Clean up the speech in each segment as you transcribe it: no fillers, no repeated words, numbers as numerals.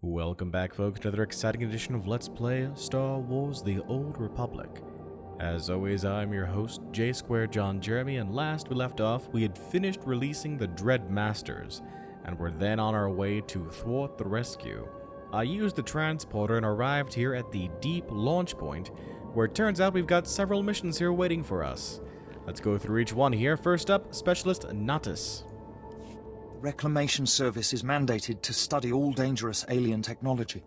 Welcome back, folks, to another exciting edition of Let's Play Star Wars The Old Republic. As always, I'm your host, J John Jeremy, and last we left off, we had finished releasing the Dread Masters, and were then on our way to thwart the rescue. I used the transporter and arrived here at the deep launch point, where it turns out we've got several missions here waiting for us. Let's go through each one here. First up, Specialist Natus. Reclamation Service is mandated to study all dangerous alien technology.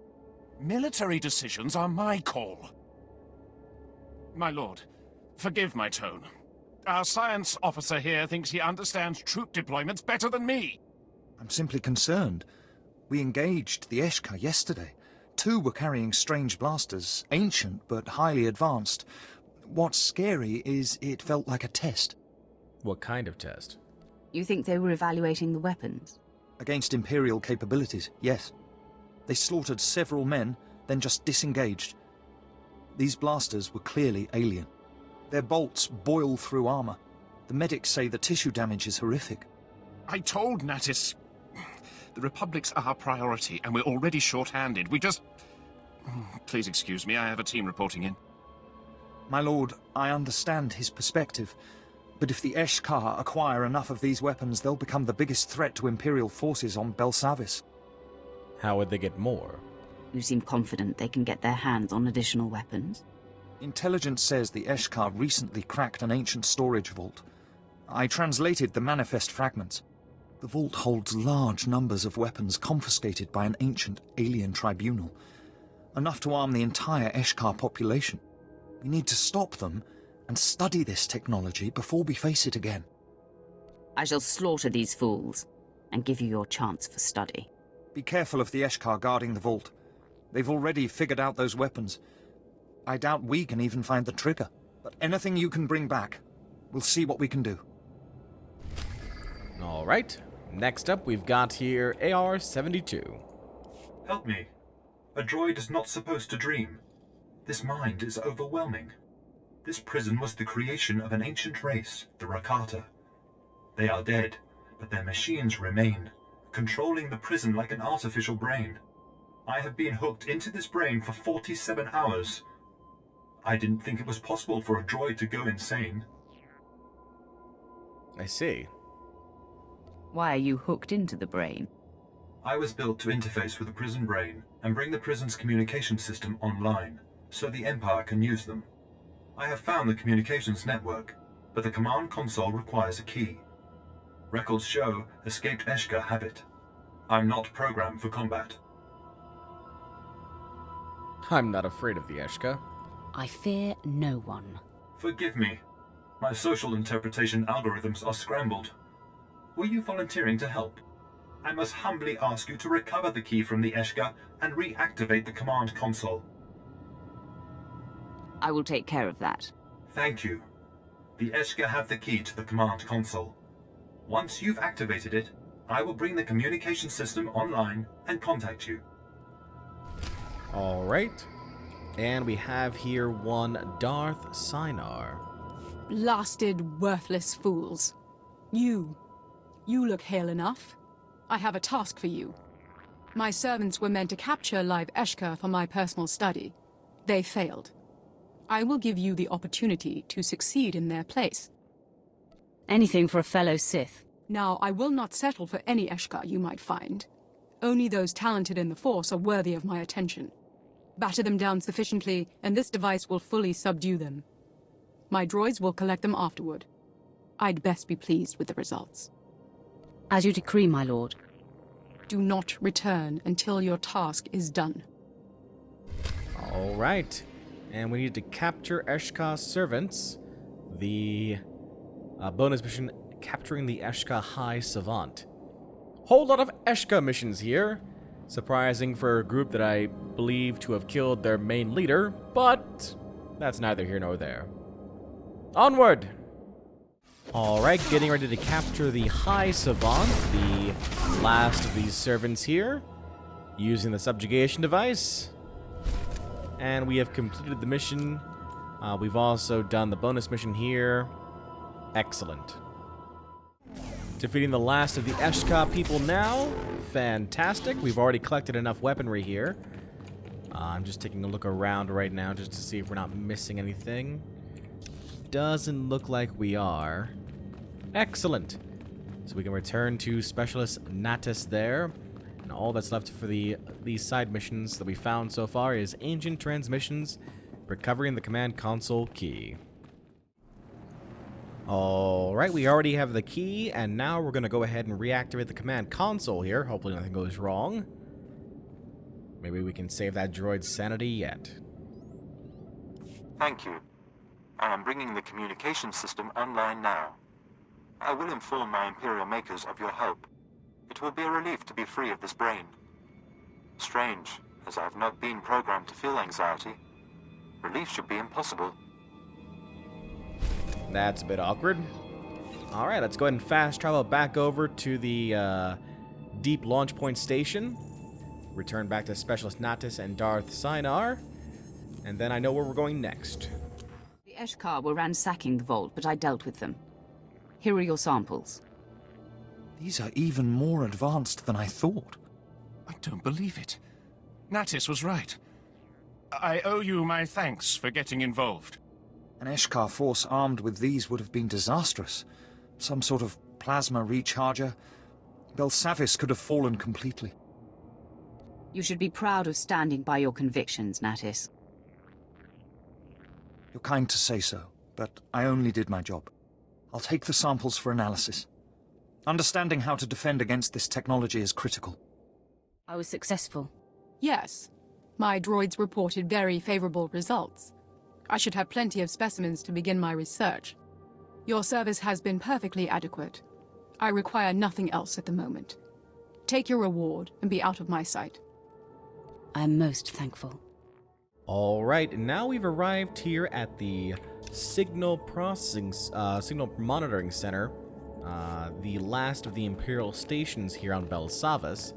Military decisions are my call. My lord, forgive my tone. Our science officer here thinks he understands troop deployments better than me. I'm simply concerned. We engaged the Eshka yesterday. 2 were carrying strange blasters, ancient but highly advanced. What's scary is it felt like a test. What kind of test? You think they were evaluating the weapons? Against Imperial capabilities, yes. They slaughtered several men, then just disengaged. These blasters were clearly alien. Their bolts boil through armor. The medics say the tissue damage is horrific. I told Natis, the Republic's our priority, and we're already short-handed. We just... Please excuse me, I have a team reporting in. My lord, I understand his perspective. But if the Eshkar acquire enough of these weapons, they'll become the biggest threat to Imperial forces on Belsavis. How would they get more? You seem confident they can get their hands on additional weapons? Intelligence says the Eshkar recently cracked an ancient storage vault. I translated the manifest fragments. The vault holds large numbers of weapons confiscated by an ancient alien tribunal. Enough to arm the entire Eshkar population. We need to stop them and study this technology before we face it again. I shall slaughter these fools and give you your chance for study. Be careful of the Eshkar guarding the vault. They've already figured out those weapons. I doubt we can even find the trigger. But anything you can bring back, we'll see what we can do. Alright, next up we've got here AR-72. Help me. A droid is not supposed to dream. This mind is overwhelming. This prison was the creation of an ancient race, the Rakata. They are dead, but their machines remain, controlling the prison like an artificial brain. I have been hooked into this brain for 47 hours. I didn't think it was possible for a droid to go insane. I see. Why are you hooked into the brain? I was built to interface with the prison brain and bring the prison's communication system online, so the Empire can use them. I have found the communications network, but the command console requires a key. Records show escaped Eshka have it. I'm not programmed for combat. I'm not afraid of the Eshka. I fear no one. Forgive me. My social interpretation algorithms are scrambled. Were you volunteering to help? I must humbly ask you to recover the key from the Eshka and reactivate the command console. I will take care of that. Thank you. The Eshka have the key to the command console. Once you've activated it, I will bring the communication system online and contact you. Alright, and we have here one Darth Sinar. Blasted, worthless fools. You look hale enough. I have a task for you. My servants were meant to capture live Eshka for my personal study. They failed. I will give you the opportunity to succeed in their place. Anything for a fellow Sith. Now, I will not settle for any Eshka you might find. Only those talented in the Force are worthy of my attention. Batter them down sufficiently, and this device will fully subdue them. My droids will collect them afterward. I'd best be pleased with the results. As you decree, my lord. Do not return until your task is done. Alright, and we need to capture Eshka's servants. The bonus mission, capturing the Eshka High Savant. Whole lot of Eshka missions here. Surprising for a group that I believe to have killed their main leader, but that's neither here nor there. Onward! Alright, getting ready to capture the High Savant, the last of these servants here, using the subjugation device. And we have completed the mission. We've also done the bonus mission here. Excellent. Defeating the last of the Eshka people now. Fantastic. We've already collected enough weaponry here. I'm just taking a look around right now just to see if we're not missing anything. Doesn't look like we are. Excellent. So we can return to Specialist Natus there. And all that's left for these side missions that we found so far is Ancient Transmissions, recovering the command console key. Alright, we already have the key, and now we're going to go ahead and reactivate the command console here. Hopefully nothing goes wrong. Maybe we can save that droid's sanity yet. Thank you. I am bringing the communication system online now. I will inform my Imperial makers of your help. It will be a relief to be free of this brain. Strange, as I have not been programmed to feel anxiety. Relief should be impossible. That's a bit awkward. Alright, let's go ahead and fast travel back over to the Deep Launch Point Station. Return back to Specialist Natus and Darth Sinar. And then I know where we're going next. The Eshkar were ransacking the vault, but I dealt with them. Here are your samples. These are even more advanced than I thought. I don't believe it. Natus was right. I owe you my thanks for getting involved. An Eshkar force armed with these would have been disastrous. Some sort of plasma recharger. Belsavis could have fallen completely. You should be proud of standing by your convictions, Natus. You're kind to say so, but I only did my job. I'll take the samples for analysis. Understanding how to defend against this technology is critical. I was successful. Yes. My droids reported very favorable results. I should have plenty of specimens to begin my research. Your service has been perfectly adequate. I require nothing else at the moment. Take your reward and be out of my sight. I am most thankful. Alright, and now we've arrived here at the Signal Monitoring Center, the last of the Imperial stations here on Belsavis.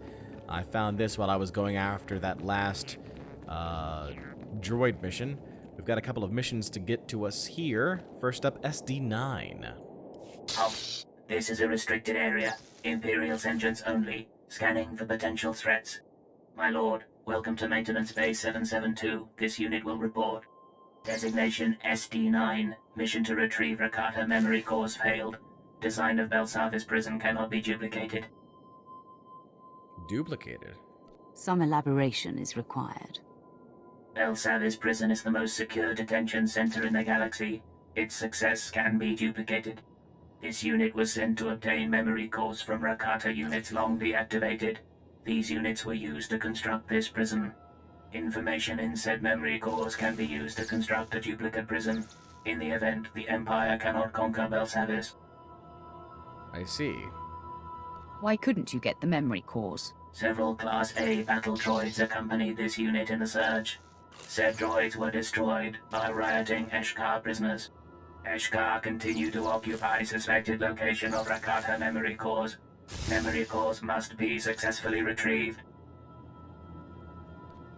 I found this while I was going after that last droid mission. We've got a couple of missions to get to us here. First up, SD9. This is a restricted area. Imperial's engines only. Scanning for potential threats. My lord, welcome to Maintenance Bay 772. This unit will report. Designation SD9. Mission to retrieve Rakata memory cores failed. Design of Belsavis prison cannot be duplicated. Duplicated? Some elaboration is required. Belsavis prison is the most secure detention center in the galaxy. Its success can be duplicated. This unit was sent to obtain memory cores from Rakata units long deactivated. These units were used to construct this prison. Information in said memory cores can be used to construct a duplicate prison, in the event the Empire cannot conquer Belsavis. I see. Why couldn't you get the memory cores? Several Class A battle droids accompanied this unit in the surge. Said droids were destroyed by rioting Eshkar prisoners. Eshkar continue to occupy suspected location of Rakata memory cores. Memory cores must be successfully retrieved.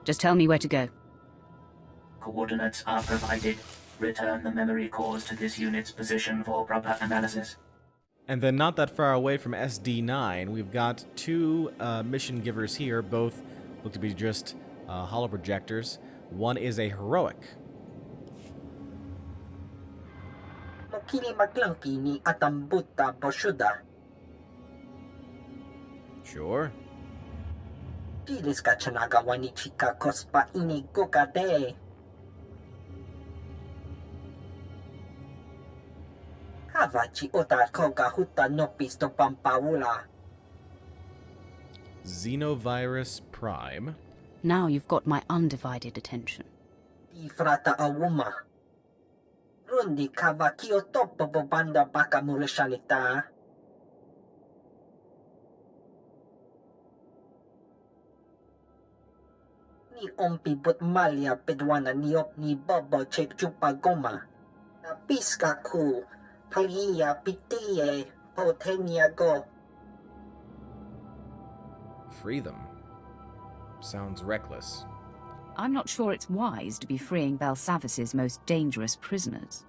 Just tell me where to go. Coordinates are provided. Return the memory cores to this unit's position for proper analysis. And then not that far away from SD9, we've got two mission givers here. Both look to be just holo projectors. One is a heroic. Sure. Xenovirus Prime. Now you've got my undivided attention. Ni ompi but malia pedwana niop ni bobo chep chupa goma. Na piska ku, palia pitie, potenia go. Free them. Sounds reckless. I'm not sure it's wise to be freeing Belsavis's most dangerous prisoners.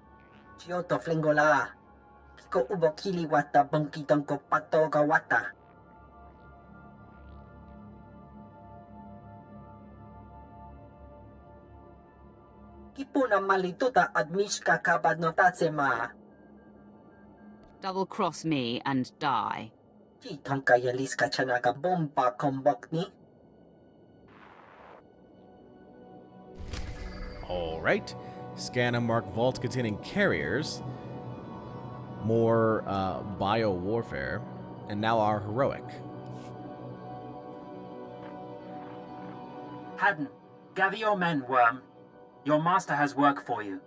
Chioto flingola. Ko ubokili wata bangkitang ko patoga wata. Kipuna malituta admiska kabad notatsema. Double-cross me and die. Chitong kayalis ka chanaga bomba kombokni. Alright. Scan and mark vaults containing carriers. More bio-warfare. And now our heroic. Haddon, gather your men, Worm. Your master has work for you.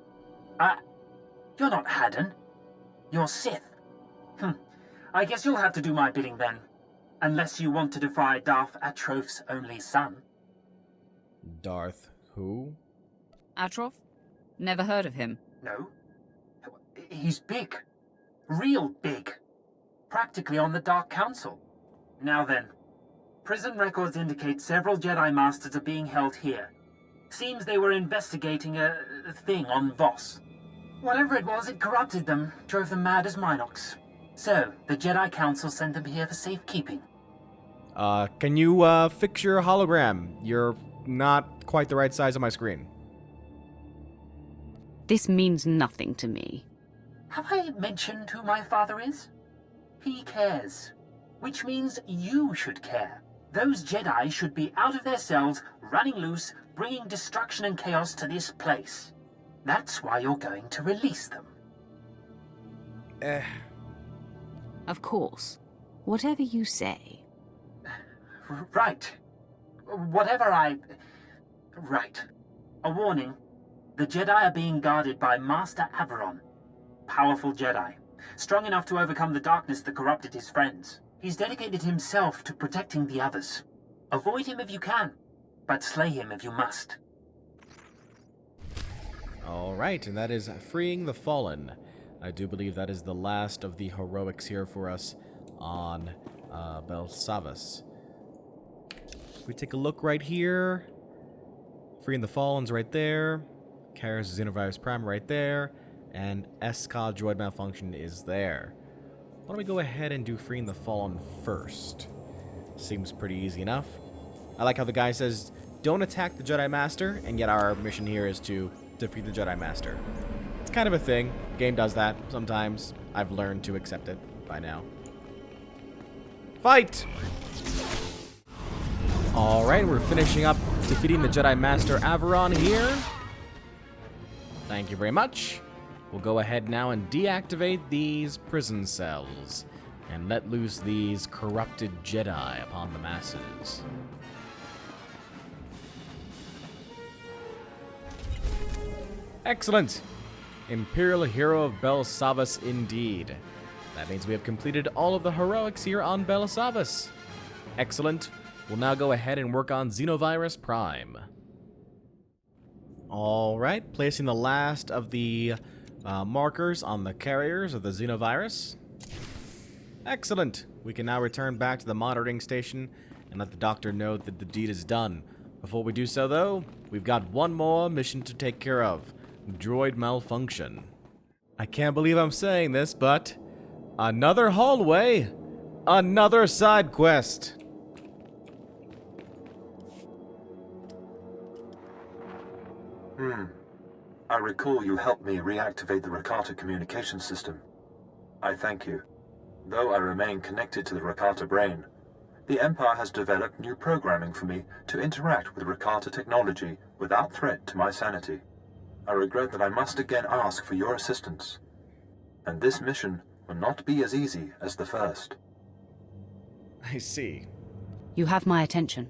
You're not Haddon. You're Sith. I guess you'll have to do my bidding then. Unless you want to defy Darth Atroph's only son. Darth who? Atrof? Never heard of him. No. He's big. Real big. Practically on the Dark Council. Now then, prison records indicate several Jedi Masters are being held here. Seems they were investigating a thing on Voss. Whatever it was, it corrupted them, drove them mad as Minox. So, the Jedi Council sent them here for safekeeping. Can you fix your hologram? You're not quite the right size on my screen. This means nothing to me. Have I mentioned who my father is? He cares. Which means you should care. Those Jedi should be out of their cells, running loose, bringing destruction and chaos to this place. That's why you're going to release them. Of course. Whatever you say. Right. Right. A warning. The Jedi are being guarded by Master Averon. Powerful Jedi. Strong enough to overcome the darkness that corrupted his friends. He's dedicated himself to protecting the others. Avoid him if you can, but slay him if you must. Alright, and that is Freeing the Fallen. I do believe that is the last of the heroics here for us on Belsavas. We take a look right here. Freeing the Fallen's right there. Kara's Xenovirus Prime right there. And SCA Droid Malfunction is there. Why don't we go ahead and do Freeing the Fallen first? Seems pretty easy enough. I like how the guy says, don't attack the Jedi Master, and yet our mission here is to defeat the Jedi Master. It's kind of a thing. The game does that sometimes. I've learned to accept it by now. Fight! Alright, we're finishing up defeating the Jedi Master Averon here. Thank you very much. We'll go ahead now and deactivate these prison cells and let loose these corrupted Jedi upon the masses. Excellent! Imperial Hero of Belsavas indeed. That means we have completed all of the heroics here on Belsavas. Excellent. We'll now go ahead and work on Xenovirus Prime. Alright, placing the last of the markers on the carriers of the Xenovirus. Excellent! We can now return back to the monitoring station and let the doctor know that the deed is done. Before we do so, though, we've got one more mission to take care of. Droid malfunction. I can't believe I'm saying this, but another hallway, another side quest. I recall you helped me reactivate the Rakata communication system. I thank you. Though I remain connected to the Rakata brain, the Empire has developed new programming for me to interact with Rakata technology without threat to my sanity. I regret that I must again ask for your assistance, and this mission will not be as easy as the first. I see. You have my attention.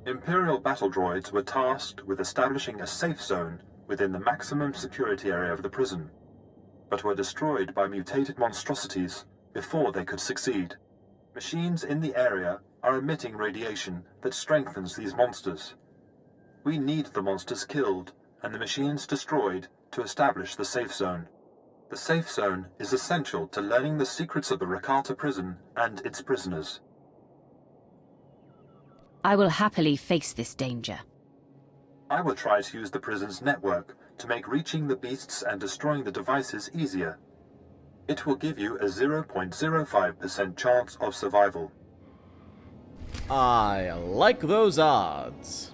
Imperial battle droids were tasked with establishing a safe zone within the maximum security area of the prison, but were destroyed by mutated monstrosities before they could succeed. Machines in the area are emitting radiation that strengthens these monsters. We need the monsters killed and the machines destroyed to establish the safe zone. The safe zone is essential to learning the secrets of the Rakata prison and its prisoners. I will happily face this danger. I will try to use the prison's network to make reaching the beasts and destroying the devices easier. It will give you a 0.05% chance of survival. I like those odds.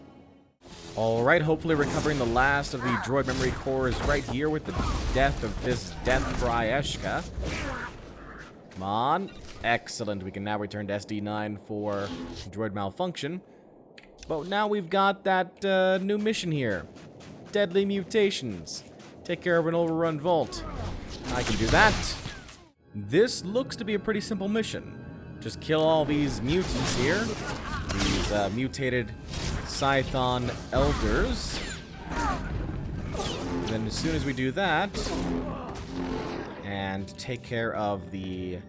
Alright, hopefully recovering the last of the droid memory cores right here with the death of this Death Fry Eshka. Come on. Excellent. We can now return to SD9 for droid malfunction. But now we've got that new mission here. Deadly mutations. Take care of an overrun vault. I can do that. This looks to be a pretty simple mission. Just kill all these mutants here. These mutated Scython elders. And then as soon as we do that, and take care of the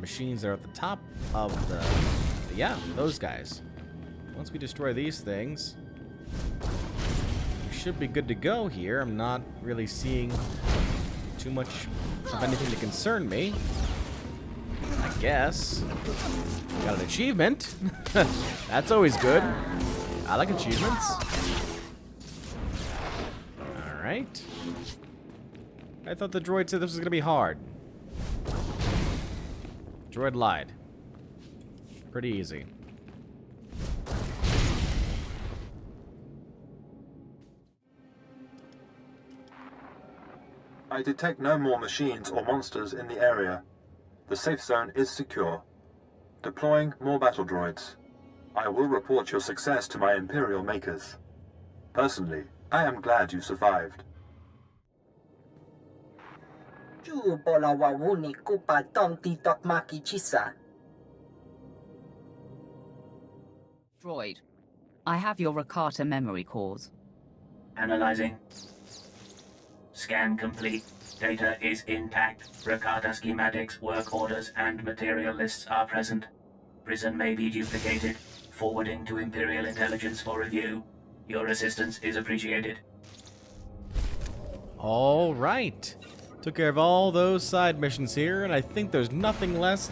machines that are at the top of the... Yeah, those guys. Once we destroy these things, we should be good to go here. I'm not really seeing too much of anything to concern me. I guess. Got an achievement. That's always good. I like achievements. Alright. I thought the droid said this was going to be hard. Droid lied. Pretty easy. I detect no more machines or monsters in the area. The safe zone is secure. Deploying more battle droids. I will report your success to my Imperial makers. Personally, I am glad you survived. Droid, I have your Rakata memory cores. Analyzing. Scan complete. Data is intact. Rakata schematics, work orders, and material lists are present. Prison may be duplicated. Forwarding to Imperial Intelligence for review. Your assistance is appreciated. All right. Took care of all those side missions here, and I think there's nothing left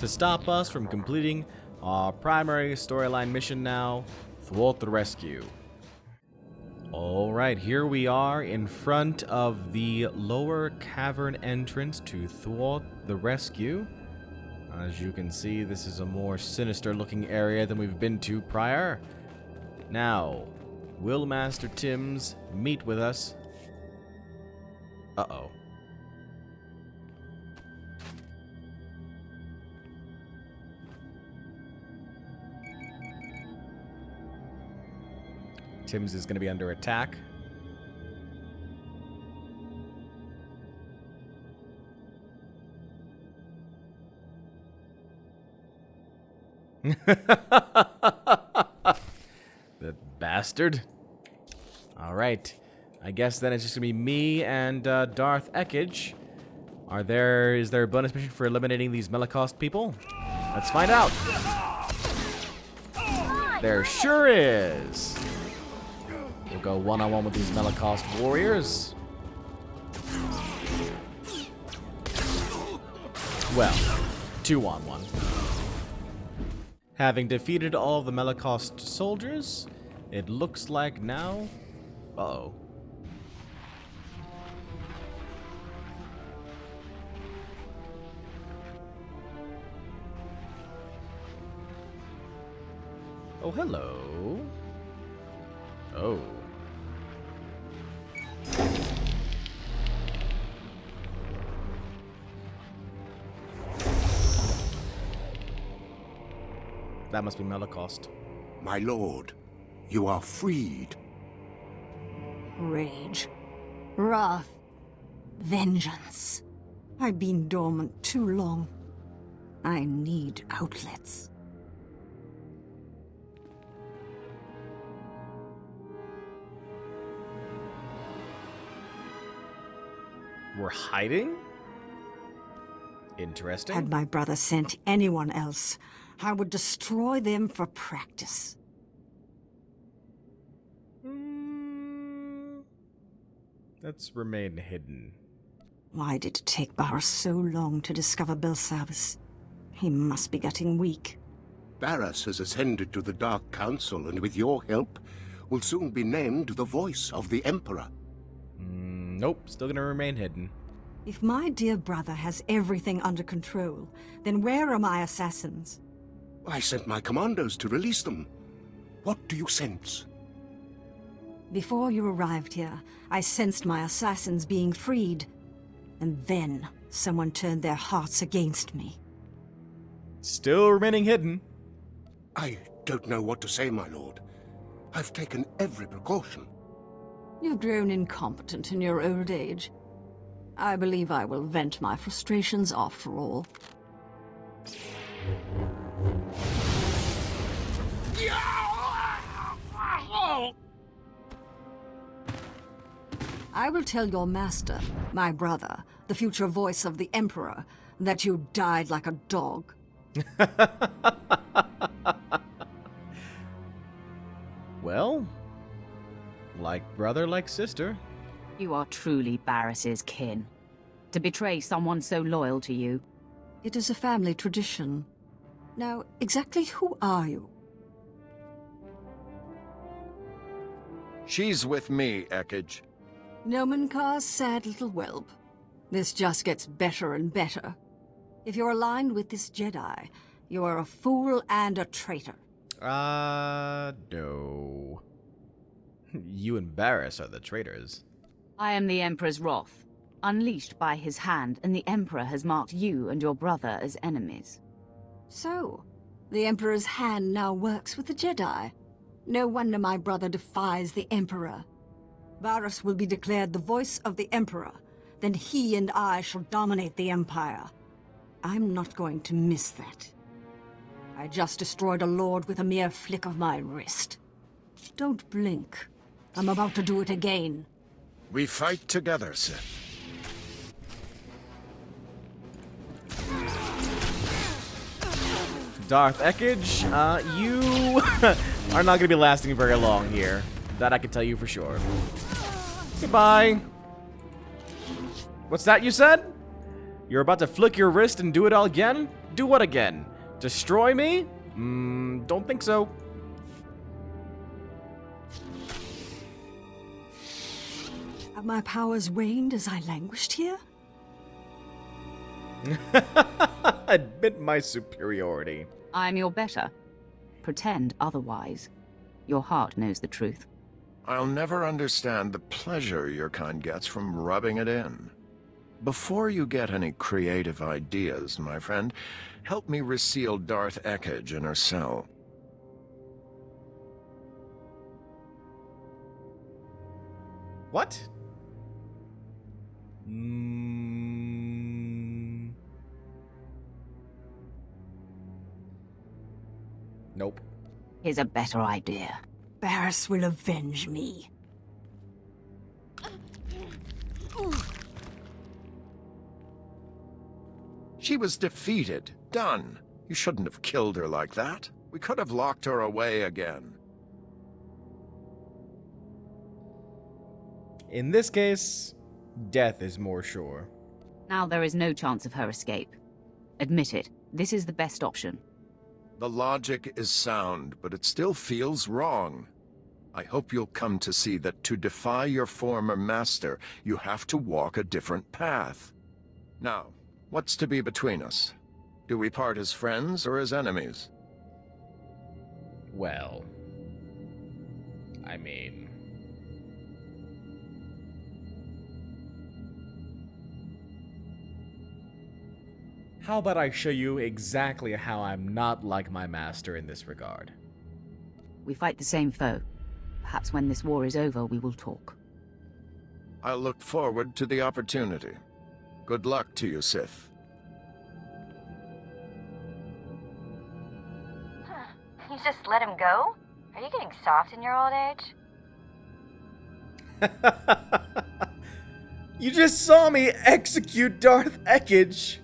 to stop us from completing our primary storyline mission now, Thwart the Rescue. All right, here we are in front of the lower cavern entrance to Thwart the Rescue. As you can see, this is a more sinister looking area than we've been to prior. Now, will Master Timms meet with us? Uh-oh. Timms is going to be under attack. That bastard. Alright. I guess then it's just going to be me and Darth Ekage. Is there a bonus mission for eliminating these Melicost people? Let's find out. There sure is. We'll go one-on-one with these Melicost warriors. Well, 2-on-1. Having defeated all of the Melicost soldiers, it looks like now... Uh-oh. Oh, hello. Oh. That must be Melicost. My lord, you are freed. Rage. Wrath. Vengeance. I've been dormant too long. I need outlets. We're hiding? Interesting. Had my brother sent anyone else, I would destroy them for practice. Let's remain hidden. Why did it take Barra so long to discover Belsavis? He must be getting weak. Barras has ascended to the Dark Council, and with your help, will soon be named the voice of the Emperor. Nope, still gonna remain hidden. If my dear brother has everything under control, then where are my assassins? I sent my commandos to release them. What do you sense? Before you arrived here, I sensed my assassins being freed. And then, someone turned their hearts against me. Still remaining hidden. I don't know what to say, my lord. I've taken every precaution. You've grown incompetent in your old age. I believe I will vent my frustrations after all. I will tell your master, my brother, the future voice of the Emperor, that you died like a dog. Well, like brother, like sister. You are truly Barris's kin. To betray someone so loyal to you. It is a family tradition. Now, exactly who are you? She's with me, Ekage. Nomenkar's sad little whelp. This just gets better and better. If you're aligned with this Jedi, you are a fool and a traitor. No. You and Barris are the traitors. I am the Emperor's wrath, unleashed by his hand, and the Emperor has marked you and your brother as enemies. So, the Emperor's hand now works with the Jedi. No wonder my brother defies the Emperor. Barris will be declared the voice of the Emperor. Then he and I shall dominate the Empire. I'm not going to miss that. I just destroyed a lord with a mere flick of my wrist. Don't blink. I'm about to do it again. We fight together, Sith. Darth Ekage, you are not going to be lasting very long here. That I can tell you for sure. Goodbye. What's that you said? You're about to flick your wrist and do it all again? Do what again? Destroy me? Don't think so. Have my powers waned as I languished here? Admit my superiority. I'm your better. Pretend otherwise. Your heart knows the truth. I'll never understand the pleasure your kind gets from rubbing it in. Before you get any creative ideas, my friend, help me reseal Darth Ekage in her cell. What? Nope. Here's a better idea. Barris will avenge me. She was defeated. Done. You shouldn't have killed her like that. We could have locked her away again. In this case, death is more sure. Now there is no chance of her escape. Admit it, this is the best option. The logic is sound, but it still feels wrong. I hope you'll come to see that to defy your former master, you have to walk a different path. Now, what's to be between us? Do we part as friends or as enemies? Well, I mean... How about I show you exactly how I'm not like my master in this regard? We fight the same foe. Perhaps when this war is over, we will talk. I'll look forward to the opportunity. Good luck to you, Sith. You just let him go? Are you getting soft in your old age? You just saw me execute Darth Ekage!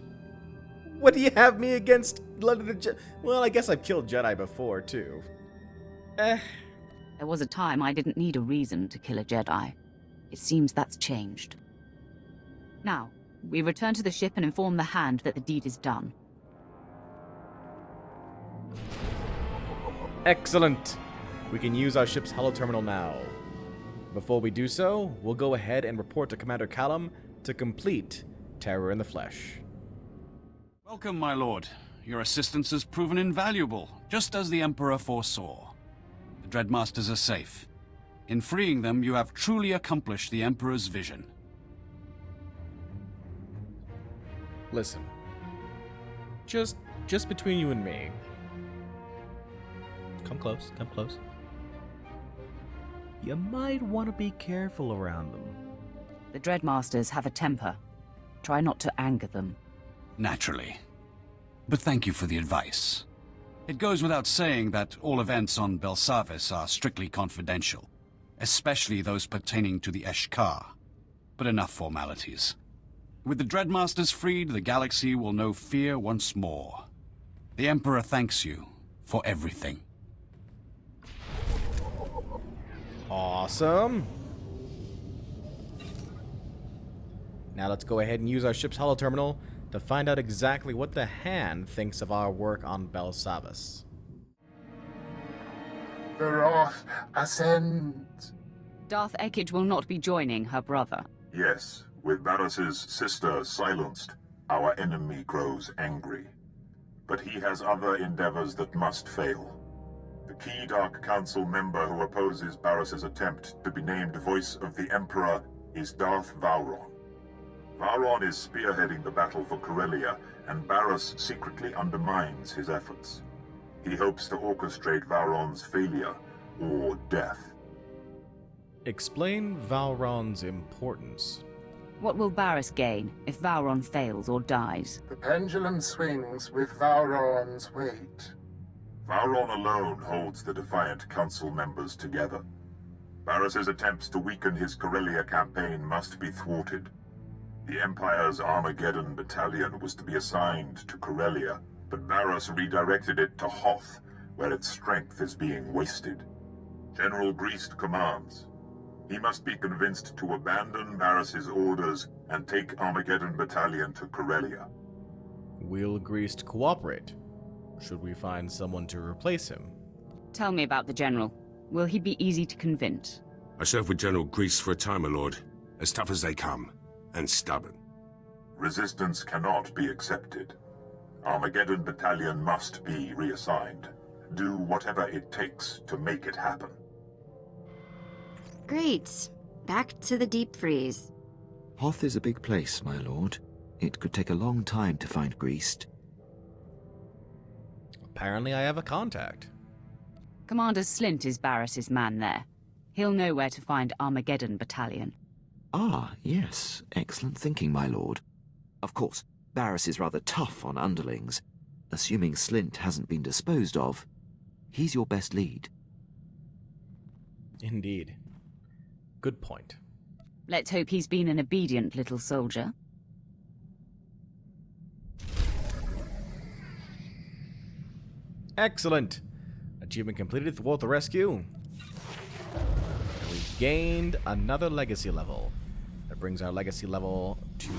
What do you have me against Blood of the Jedi? Well, I guess I've killed Jedi before, too. There was a time I didn't need a reason to kill a Jedi. It seems that's changed. Now, we return to the ship and inform the Hand that the deed is done. Excellent! We can use our ship's holo terminal now. Before we do so, we'll go ahead and report to Commander Callum to complete terror in the flesh. Welcome, my lord. Your assistance has proven invaluable, just as the Emperor foresaw. The Dreadmasters are safe. In freeing them, you have truly accomplished the Emperor's vision. Listen. Just between you and me. Come close, come close. You might want to be careful around them. The Dreadmasters have a temper. Try not to anger them. Naturally. But thank you for the advice. It goes without saying that all events on Belsavis are strictly confidential, especially those pertaining to the Eshkar. But enough formalities. With the Dreadmasters freed, the galaxy will know fear once more. The Emperor thanks you for everything. Awesome. Now let's go ahead and use our ship's holoterminal to find out exactly what the Hand thinks of our work on Belsavis. The wrath ascends. Darth Ekage will not be joining her brother. Yes, with Barris's sister silenced, our enemy grows angry. But he has other endeavors that must fail. The key Dark Council member who opposes Barris's attempt to be named Voice of the Emperor is Darth Vowron. Vowron is spearheading the battle for Corellia, and Barris secretly undermines his efforts. He hopes to orchestrate Vowron's failure, or death. Explain Vowron's importance. What will Barris gain if Vowron fails or dies? The pendulum swings with Vowron's weight. Vowron alone holds the Defiant Council members together. Barris's attempts to weaken his Corellia campaign must be thwarted. The Empire's Armageddon battalion was to be assigned to Corellia, but Barris redirected it to Hoth, where its strength is being wasted. General Greast commands. He must be convinced to abandon Barris's orders and take Armageddon battalion to Corellia. Will Greast cooperate? Should we find someone to replace him? Tell me about the General. Will he be easy to convince? I served with General Grease for a time, my lord. As tough as they come. And stubborn. Resistance cannot be accepted. Armageddon battalion must be reassigned. Do whatever it takes to make it happen. Great. Back to the deep freeze. Hoth is a big place, my lord. It could take a long time to find Greast. Apparently I have a contact. Commander Slint is Barris's man there. He'll know where to find Armageddon battalion. Ah, yes. Excellent thinking, my lord. Of course, Barris is rather tough on underlings. Assuming Slint hasn't been disposed of, he's your best lead. Indeed. Good point. Let's hope he's been an obedient little soldier. Excellent! Achievement completed, Thwart the rescue. And we've gained another legacy level. That brings our legacy level to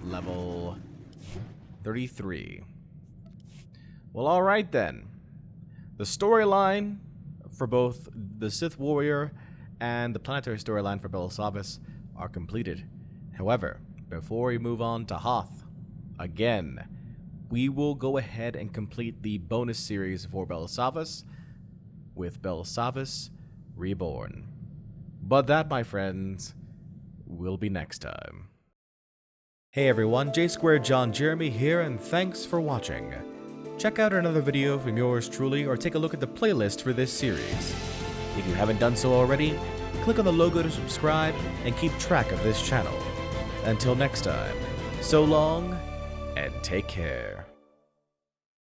level 33. Well, alright then. The storyline for both the Sith Warrior and the planetary storyline for Belsavis are completed. However, before we move on to Hoth, again, we will go ahead and complete the bonus series for Belsavis with Belsavis Reborn. But that, my friends, will be next time. Hey everyone, J2 John Jeremy here, and thanks for watching. Check out another video from yours truly, or take a look at the playlist for this series. If you haven't done so already, click on the logo to subscribe and keep track of this channel. Until next time, so long, and take care.